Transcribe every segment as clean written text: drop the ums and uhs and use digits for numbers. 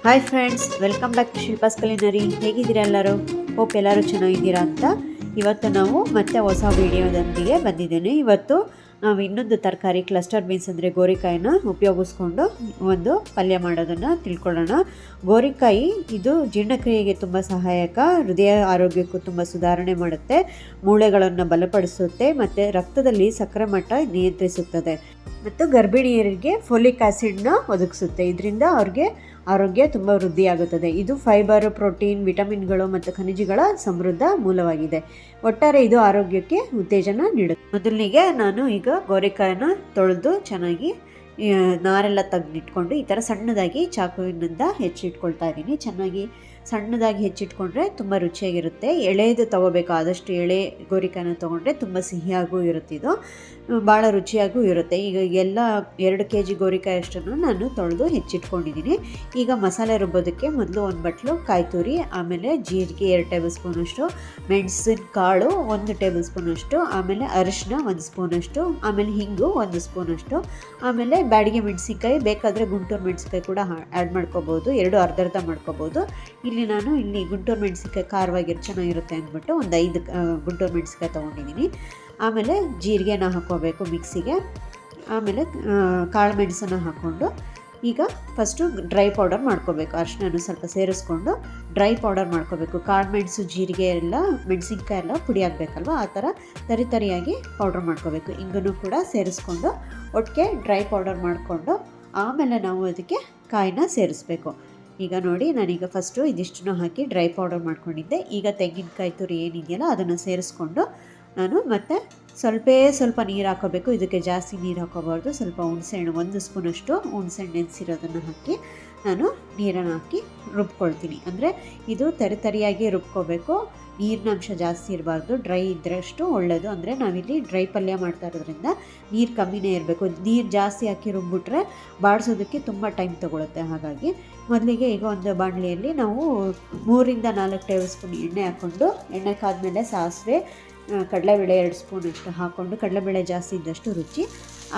Hi friends, welcome back to Shilpa's culinary. ಹೇಗಿದ್ದೀರಾ ಎಲ್ಲರೂ? Hope ಎಲ್ಲರೂ ಚೆನ್ನಾಗಿದ್ದೀರಾ ಅಂತ. ಇವತ್ತು ನಾವು ಮತ್ತೆ ಹೊಸ ವಿಡಿಯೋದೊಂದಿಗೆ ಬಂದಿದ್ದೇನೆ. ಇವತ್ತು ನಾವು ಇನ್ನೊಂದು ತರಕಾರಿ ಕ್ಲಸ್ಟರ್ ಬೀನ್ಸ್ ಅಂದರೆ ಗೋರಿಕಾಯಿನ ಉಪಯೋಗಿಸ್ಕೊಂಡು ಒಂದು ಪಲ್ಯ ಮಾಡೋದನ್ನು ತಿಳ್ಕೊಳ್ಳೋಣ. ಗೋರಿಕಾಯಿ ಇದು ಜೀರ್ಣಕ್ರಿಯೆಗೆ ತುಂಬ ಸಹಾಯಕ, ಹೃದಯ ಆರೋಗ್ಯಕ್ಕೂ ತುಂಬ ಸುಧಾರಣೆ ಮಾಡುತ್ತೆ, ಮೂಳೆಗಳನ್ನು ಬಲಪಡಿಸುತ್ತೆ ಮತ್ತು ರಕ್ತದಲ್ಲಿ ಸಕ್ಕರೆ ಮಟ್ಟ ನಿಯಂತ್ರಿಸುತ್ತದೆ ಮತ್ತು ಗರ್ಭಿಣಿಯರಿಗೆ ಫೋಲಿಕ್ ಆ್ಯಸಿಡ್ನ ಒದಗಿಸುತ್ತೆ. ಇದರಿಂದ ಅವ್ರಿಗೆ ಆರೋಗ್ಯ ತುಂಬ ವೃದ್ಧಿಯಾಗುತ್ತದೆ. ಇದು ಫೈಬರ್, ಪ್ರೋಟೀನ್, ವಿಟಮಿನ್ಗಳು ಮತ್ತು ಖನಿಜಗಳ ಸಮೃದ್ಧ ಮೂಲವಾಗಿದೆ. ಒಟ್ಟಾರೆ ಇದು ಆರೋಗ್ಯಕ್ಕೆ ಉತ್ತೇಜನ ನೀಡುತ್ತೆ. ಮೊದಲಿಗೆ ನಾನು ಈಗ ಗೋರಿಕಾಯಿನ ತೊಳೆದು ಚೆನ್ನಾಗಿ ನಾರೆಲ್ಲ ತೆಗೆದಿಟ್ಕೊಂಡು ಈ ಥರ ಸಣ್ಣದಾಗಿ ಚಾಕುವಿನಿಂದ ಹೆಚ್ಚಿಟ್ಕೊಳ್ತಾ ಇದ್ದೀನಿ. ಚೆನ್ನಾಗಿ ಸಣ್ಣದಾಗಿ ಹೆಚ್ಚಿಟ್ಕೊಂಡ್ರೆ ತುಂಬ ರುಚಿಯಾಗಿರುತ್ತೆ. ಎಳೆದು ತೊಗೋಬೇಕು, ಆದಷ್ಟು ಎಳೆ ಗೋರಿಕಾಯಿನ ತೊಗೊಂಡ್ರೆ ತುಂಬ ಸಿಹಿಯಾಗೂ ಇರುತ್ತೆ, ಇದು ಭಾಳ ರುಚಿಯಾಗೂ ಇರುತ್ತೆ. ಈಗ ಎಲ್ಲ 2 kg ಗೋರಿಕಾಯಿ ಅಷ್ಟನ್ನು ನಾನು ತೊಳೆದು ಹೆಚ್ಚಿಟ್ಕೊಂಡಿದ್ದೀನಿ. ಈಗ ಮಸಾಲೆ ರುಬ್ಬೋದಕ್ಕೆ ಮೊದಲು ಒಂದು ಬಟ್ಲು ಕಾಯಿ ತುರಿ, ಆಮೇಲೆ ಜೀರಿಗೆ 2 ಟೇಬಲ್ ಸ್ಪೂನಷ್ಟು, ಮೆಣಸಿನ ಕಾಳು 1 ಟೇಬಲ್ ಸ್ಪೂನಷ್ಟು, ಆಮೇಲೆ ಅರಿಶಿನ 1 ಸ್ಪೂನಷ್ಟು, ಆಮೇಲೆ ಹಿಂಗು 1 ಸ್ಪೂನಷ್ಟು, ಆಮೇಲೆ ಬ್ಯಾಡಿಗೆ ಮೆಣಸಿನ್ಕಾಯಿ ಬೇಕಾದರೆ ಗುಂಟೂರು ಮೆಣಸಿನ್ಕಾಯಿ ಕೂಡ ಆ್ಯಡ್ ಮಾಡ್ಕೋಬೋದು, 2 ಅರ್ಧ ಮಾಡ್ಕೋಬೋದು. ನಾನು ಗುಂಟೂರು ಮೆಣಸಿನ್ಕಾಯಿ ಖಾರವಾಗಿರೋ ಚೆನ್ನಾಗಿರುತ್ತೆ ಅಂದ್ಬಿಟ್ಟು ಒಂದು 5 ಗುಂಟೂರು ಮೆಣಸಿನ್ಕಾಯಿ ತೊಗೊಂಡಿದ್ದೀನಿ. ಆಮೇಲೆ ಜೀರಿಗೆನ ಹಾಕ್ಕೋಬೇಕು ಮಿಕ್ಸಿಗೆ, ಆಮೇಲೆ ಕಾಳು ಮೆಣಸನ್ನು ಹಾಕ್ಕೊಂಡು ಈಗ ಫಸ್ಟು ಡ್ರೈ ಪೌಡರ್ ಮಾಡ್ಕೋಬೇಕು. ಅರಿಶಿನ ಸ್ವಲ್ಪ ಸೇರಿಸ್ಕೊಂಡು ಡ್ರೈ ಪೌಡರ್ ಮಾಡ್ಕೋಬೇಕು. ಕಾಳು ಮೆಣಸು, ಜೀರಿಗೆ ಎಲ್ಲ, ಮೆಣಸಿನ್ಕಾಯಿ ಎಲ್ಲ ಪುಡಿ ಆಗಬೇಕಲ್ವ, ಆ ಥರ ತರಿಯಾಗಿ ಪೌಡ್ರ್ ಮಾಡ್ಕೋಬೇಕು. ಇಂಗನ್ನು ಕೂಡ ಸೇರಿಸ್ಕೊಂಡು ಒಟ್ಟಿಗೆ ಡ್ರೈ ಪೌಡರ್ ಮಾಡಿಕೊಂಡು ಆಮೇಲೆ ನಾವು ಅದಕ್ಕೆ ಕಾಯಿನ ಸೇರಿಸ್ಬೇಕು. ಈಗ ನೋಡಿ, ನಾನೀಗ ಫಸ್ಟು ಇದಿಷ್ಟನ್ನು ಹಾಕಿ ಡ್ರೈ ಪೌಡರ್ ಮಾಡ್ಕೊಂಡಿದ್ದೆ. ಈಗ ತೆಂಗಿನಕಾಯಿ ತುರಿ ಏನಿದೆಯಲ್ಲ ಅದನ್ನು ಸೇರಿಸ್ಕೊಂಡು ನಾನು ಮತ್ತೆ ಸ್ವಲ್ಪ ನೀರು ಹಾಕೋಬೇಕು. ಇದಕ್ಕೆ ಜಾಸ್ತಿ ನೀರು ಹಾಕೋಬಾರ್ದು. ಸ್ವಲ್ಪ ಹುಣಸೆಹಣ್ಣು 1 ಸ್ಪೂನಷ್ಟು ಹುಣಸೆಹಣ್ಣು ನೆನೆಸಿರೋದನ್ನು ಹಾಕಿ ನಾನು ನೀರನ್ನು ಹಾಕಿ ರುಬ್ಕೊಳ್ತೀನಿ. ಅಂದರೆ ಇದು ತರಿಯಾಗಿ ರುಬ್ಕೋಬೇಕು, ನೀರಿನ ಅಂಶ ಜಾಸ್ತಿ ಇರಬಾರ್ದು. ಡ್ರೈ ಇದ್ದರಷ್ಟು ಒಳ್ಳೆಯದು. ಅಂದರೆ ನಾವಿಲ್ಲಿ ಡ್ರೈ ಪಲ್ಯ ಮಾಡ್ತಾ ಇರೋದ್ರಿಂದ ನೀರು ಕಮ್ಮಿನೇ ಇರಬೇಕು. ನೀರು ಜಾಸ್ತಿ ಹಾಕಿ ರುಬ್ಬಿಟ್ರೆ ಬಾಡಿಸೋದಕ್ಕೆ ತುಂಬ ಟೈಮ್ ತೊಗೊಳುತ್ತೆ. ಹಾಗಾಗಿ ಮೊದಲಿಗೆ ಈಗ ಒಂದು ಬಾಣಲಿಯಲ್ಲಿ ನಾವು 3 ರಿಂದ 4 ಟೇಬಲ್ ಸ್ಪೂನ್ ಎಣ್ಣೆ ಹಾಕ್ಕೊಂಡು, ಎಣ್ಣೆ ಕಾದ್ಮೇಲೆ ಸಾಸಿವೆ, ಕಡಲೆಬೇಳೆ 2 ಸ್ಪೂನಷ್ಟು ಹಾಕ್ಕೊಂಡು, ಕಡಲೆಬೇಳೆ ಜಾಸ್ತಿ ಇದ್ದಷ್ಟು ರುಚಿ,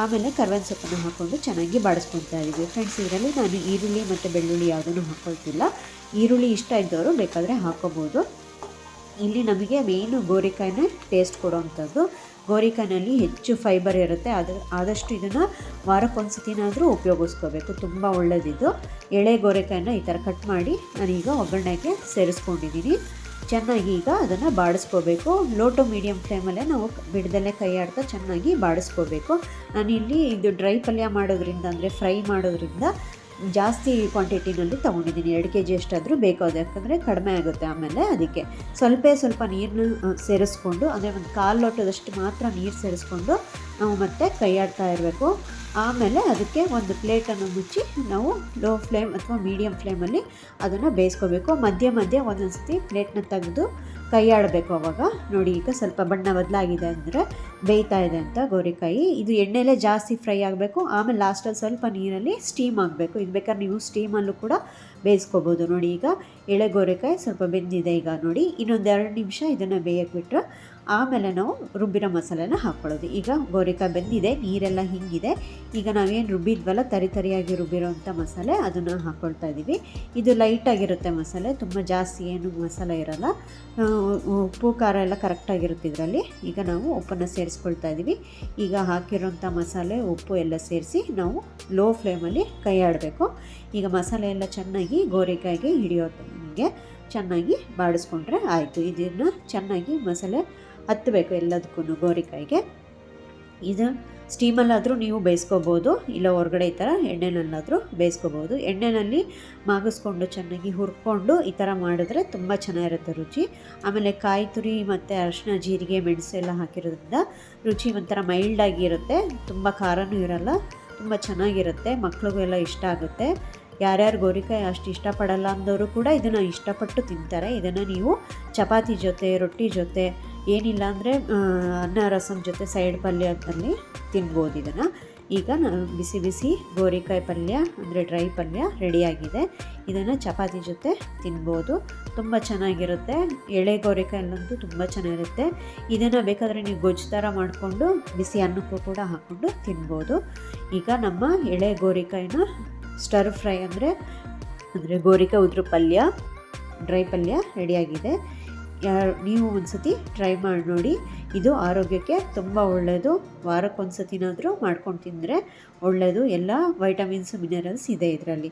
ಆಮೇಲೆ ಕರ್ಬೇವಿನ ಸೊಪ್ಪನ್ನು ಹಾಕ್ಕೊಂಡು ಚೆನ್ನಾಗಿ ಬಾಡಿಸ್ಕೊಳ್ತಾ ಇದ್ದೀವಿ. ಫ್ರೆಂಡ್ಸ್, ಇದರಲ್ಲಿ ನಾನು ಈರುಳ್ಳಿ ಮತ್ತು ಬೆಳ್ಳುಳ್ಳಿ ಯಾವುದನ್ನು ಹಾಕ್ಕೊಳ್ತಿಲ್ಲ. ಈರುಳ್ಳಿ ಇಷ್ಟ ಇದ್ದವರು ಬೇಕಾದರೆ ಹಾಕ್ಕೋಬೋದು. ಇಲ್ಲಿ ನಮಗೆ ಮೇಯ್ನು ಗೋರಿಕಾಯಿನೇ ಟೇಸ್ಟ್ ಕೊಡೋವಂಥದ್ದು. ಗೋರಿಕಾಯಿನಲ್ಲಿ ಹೆಚ್ಚು ಫೈಬರ್ ಇರುತ್ತೆ. ಆದಷ್ಟು ಇದನ್ನು ವಾರಕ್ಕೊಂದ್ಸತಿನಾದರೂ ಉಪಯೋಗಿಸ್ಕೋಬೇಕು, ತುಂಬ ಒಳ್ಳೆಯದಿದು. ಎಳೆ ಗೋರಿಕಾಯಿನ ಈ ಥರ ಕಟ್ ಮಾಡಿ ನಾನೀಗ ಒಗ್ಗರಣೆಗೆ ಸೇರಿಸ್ಕೊಂಡಿದ್ದೀನಿ. ಚೆನ್ನಾಗಿ ಈಗ ಅದನ್ನು ಬಾಡಿಸ್ಕೋಬೇಕು. ಲೋ ಟು ಮೀಡಿಯಮ್ ಫ್ಲೇಮಲ್ಲೇ ನಾವು ಬಿಡದಲ್ಲೇ ಕೈ ಆಡ್ತಾ ಚೆನ್ನಾಗಿ ಬಾಡಿಸ್ಕೋಬೇಕು. ನಾನಿಲ್ಲಿ ಇದು ಡ್ರೈ ಪಲ್ಯ ಮಾಡೋದ್ರಿಂದ, ಅಂದರೆ ಫ್ರೈ ಮಾಡೋದ್ರಿಂದ ಜಾಸ್ತಿ ಕ್ವಾಂಟಿಟಿನಲ್ಲಿ ತೊಗೊಂಡಿದ್ದೀನಿ. 2 kg ಅಷ್ಟಾದರೂ ಬೇಕು, ಅದು ಯಾಕಂದರೆ ಕಡಿಮೆ ಆಗುತ್ತೆ ಆಮೇಲೆ. ಅದಕ್ಕೆ ಸ್ವಲ್ಪ ನೀರನ್ನ ಸೇರಿಸ್ಕೊಂಡು, ಅಂದರೆ ಒಂದು 1/4 ಲೋಟದಷ್ಟು ಮಾತ್ರ ನೀರು ಸೇರಿಸ್ಕೊಂಡು ನಾವು ಮತ್ತೆ ಕೈ ಆಡ್ತಾ ಇರಬೇಕು. ಆಮೇಲೆ ಅದಕ್ಕೆ ಒಂದು ಪ್ಲೇಟನ್ನು ಮುಚ್ಚಿ ನಾವು ಲೋ ಫ್ಲೇಮ್ ಅಥವಾ ಮೀಡಿಯಮ್ ಫ್ಲೇಮಲ್ಲಿ ಅದನ್ನು ಬೇಯಿಸ್ಕೋಬೇಕು. ಮಧ್ಯೆ ಒಂದೊಂದು ಸತಿ ಪ್ಲೇಟ್ನ ತೆಗೆದು ಕೈ ಆಡಬೇಕು. ಅವಾಗ ನೋಡಿ, ಈಗ ಸ್ವಲ್ಪ ಬಣ್ಣ ಬದಲಾಗಿದೆ ಅಂದರೆ ಬೇಯ್ತಾ ಇದೆ ಅಂತ ಗೋರಿಕಾಯಿ. ಇದು ಎಣ್ಣೆಲೇ ಜಾಸ್ತಿ ಫ್ರೈ ಆಗಬೇಕು. ಆಮೇಲೆ ಲಾಸ್ಟಲ್ಲಿ ಸ್ವಲ್ಪ ನೀರಲ್ಲಿ ಸ್ಟೀಮ್ ಆಗಬೇಕು. ಇದು ಬೇಕಾದ್ರೆ ನೀವು ಸ್ಟೀಮಲ್ಲೂ ಕೂಡ ಬೇಯಿಸ್ಕೋಬೋದು. ನೋಡಿ, ಈಗ ಎಳೆ ಗೋರಿಕಾಯಿ ಸ್ವಲ್ಪ ಬೆಂದಿದೆ. ಈಗ ನೋಡಿ, ಇನ್ನೊಂದು 2 ನಿಮಿಷ ಇದನ್ನು ಬೇಯಕ್ಕೆ ಬಿಟ್ಟರೆ ಆಮೇಲೆ ನಾವು ರುಬ್ಬಿರೋ ಮಸಾಲೆನ ಹಾಕ್ಕೊಳ್ಳೋದು. ಈಗ ಗೋರಿಕಾಯಿ ಬೆಂದಿದೆ, ನೀರೆಲ್ಲ ಹಿಂಗಿದೆ. ಈಗ ನಾವೇನು ರುಬ್ಬಿದ್ವಲ್ಲ, ತರಿಯಾಗಿ ರುಬ್ಬಿರೋಂಥ ಮಸಾಲೆ, ಅದನ್ನು ಹಾಕ್ಕೊಳ್ತಾ ಇದ್ದೀವಿ. ಇದು ಲೈಟಾಗಿರುತ್ತೆ ಮಸಾಲೆ, ತುಂಬ ಜಾಸ್ತಿ ಏನು ಮಸಾಲೆ ಇರೋಲ್ಲ. ಉಪ್ಪು ಖಾರ ಎಲ್ಲ ಕರೆಕ್ಟಾಗಿರುತ್ತೆ ಇದರಲ್ಲಿ. ಈಗ ನಾವು ಉಪ್ಪನ್ನು ಸೇರಿಸ್ಕೊಳ್ತಾ ಇದ್ದೀವಿ. ಈಗ ಹಾಕಿರೋಂಥ ಮಸಾಲೆ, ಉಪ್ಪು ಎಲ್ಲ ಸೇರಿಸಿ ನಾವು ಲೋ ಫ್ಲೇಮಲ್ಲಿ ಕೈ ಆಡಬೇಕು. ಈಗ ಮಸಾಲೆ ಎಲ್ಲ ಚೆನ್ನಾಗಿ ಗೋರಿಕಾಯಿಗೆ ಹಿಡಿಯೋಂಗೆ ಚೆನ್ನಾಗಿ ಬಾಡಿಸ್ಕೊಂಡ್ರೆ ಆಯಿತು. ಇದನ್ನು ಚೆನ್ನಾಗಿ ಮಸಾಲೆ ಹತ್ತಬೇಕು ಎಲ್ಲದಕ್ಕೂ ಗೋರಿಕಾಯಿಗೆ. ಇದು ಸ್ಟೀಮಲ್ಲಾದರೂ ನೀವು ಬೇಯಿಸ್ಕೋಬೋದು, ಇಲ್ಲ ಹೊರಗಡೆ ಈ ಥರ ಎಣ್ಣೆನಲ್ಲಾದರೂ ಬೇಯಿಸ್ಕೋಬೋದು. ಎಣ್ಣೆಯಲ್ಲಿ ಮಾಗಿಸ್ಕೊಂಡು ಚೆನ್ನಾಗಿ ಹುರ್ಕೊಂಡು ಈ ಥರ ಮಾಡಿದ್ರೆ ತುಂಬ ಚೆನ್ನಾಗಿರುತ್ತೆ ರುಚಿ. ಆಮೇಲೆ ಕಾಯಿ ತುರಿ ಮತ್ತು ಅರಿಶಿನ, ಜೀರಿಗೆ, ಮೆಣಸು ಎಲ್ಲ ಹಾಕಿರೋದ್ರಿಂದ ರುಚಿ ಒಂಥರ ಮೈಲ್ಡಾಗಿರುತ್ತೆ. ತುಂಬ ಖಾರನೂ ಇರೋಲ್ಲ, ತುಂಬ ಚೆನ್ನಾಗಿರುತ್ತೆ. ಮಕ್ಳಿಗೂ ಎಲ್ಲ ಇಷ್ಟ ಆಗುತ್ತೆ. ಯಾರ್ಯಾರು ಗೋರಿಕಾಯಿ ಅಷ್ಟು ಇಷ್ಟಪಡಲ್ಲ ಅಂದವರು ಕೂಡ ಇದನ್ನು ಇಷ್ಟಪಟ್ಟು ತಿಂತಾರೆ. ಇದನ್ನು ನೀವು ಚಪಾತಿ ಜೊತೆ, ರೊಟ್ಟಿ ಜೊತೆ, ಏನಿಲ್ಲ ಅಂದರೆ ಅನ್ನ ರಸಂ ಜೊತೆ ಸೈಡ್ ಪಲ್ಯದಲ್ಲಿ ತಿನ್ಬೋದು ಇದನ್ನು. ಈಗ ಬಿಸಿ ಗೋರಿಕಾಯಿ ಪಲ್ಯ ಅಂದರೆ ಡ್ರೈ ಪಲ್ಯ ರೆಡಿಯಾಗಿದೆ. ಇದನ್ನು ಚಪಾತಿ ಜೊತೆ ತಿನ್ಬೋದು, ತುಂಬ ಚೆನ್ನಾಗಿರುತ್ತೆ. ಎಳೆ ಗೋರಿಕಾಯಲ್ಲಂತೂ ತುಂಬ ಚೆನ್ನಾಗಿರುತ್ತೆ. ಇದನ್ನು ಬೇಕಾದರೆ ನೀವು ಗೊಜ್ಜು ಥರ ಮಾಡಿಕೊಂಡು ಬಿಸಿ ಅನ್ನಕ್ಕೂ ಕೂಡ ಹಾಕ್ಕೊಂಡು ತಿನ್ಬೋದು. ಈಗ ನಮ್ಮ ಎಳೆ ಗೋರಿಕಾಯಿನ ಸ್ಟರ್ ಫ್ರೈ ಅಂದರೆ ಅಂದರೆ ಗೋರಿಕಾಯಿ ಉದ್ರ ಪಲ್ಯ, ಡ್ರೈ ಪಲ್ಯ ರೆಡಿಯಾಗಿದೆ. ನೀವು ಒಂದ್ಸತಿ ಟ್ರೈ ಮಾಡಿ ನೋಡಿ. ಇದು ಆರೋಗ್ಯಕ್ಕೆ ತುಂಬ ಒಳ್ಳೆಯದು. ವಾರಕ್ಕೊಂದು ಸತಿನಾದರೂ ಮಾಡ್ಕೊಂಡು ತಿಂದರೆ ಒಳ್ಳೆಯದು. ಎಲ್ಲ ವೈಟಮಿನ್ಸು ಮಿನರಲ್ಸ್ ಇದೆ ಇದರಲ್ಲಿ.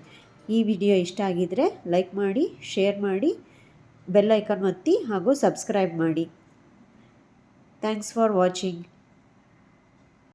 ಈ ವಿಡಿಯೋ ಇಷ್ಟ ಆಗಿದ್ದರೆ ಲೈಕ್ ಮಾಡಿ, ಶೇರ್ ಮಾಡಿ, ಬೆಲ್ ಐಕಾನ್ ಒತ್ತಿ ಹಾಗೂ ಸಬ್ಸ್ಕ್ರೈಬ್ ಮಾಡಿ. Thanks for watching.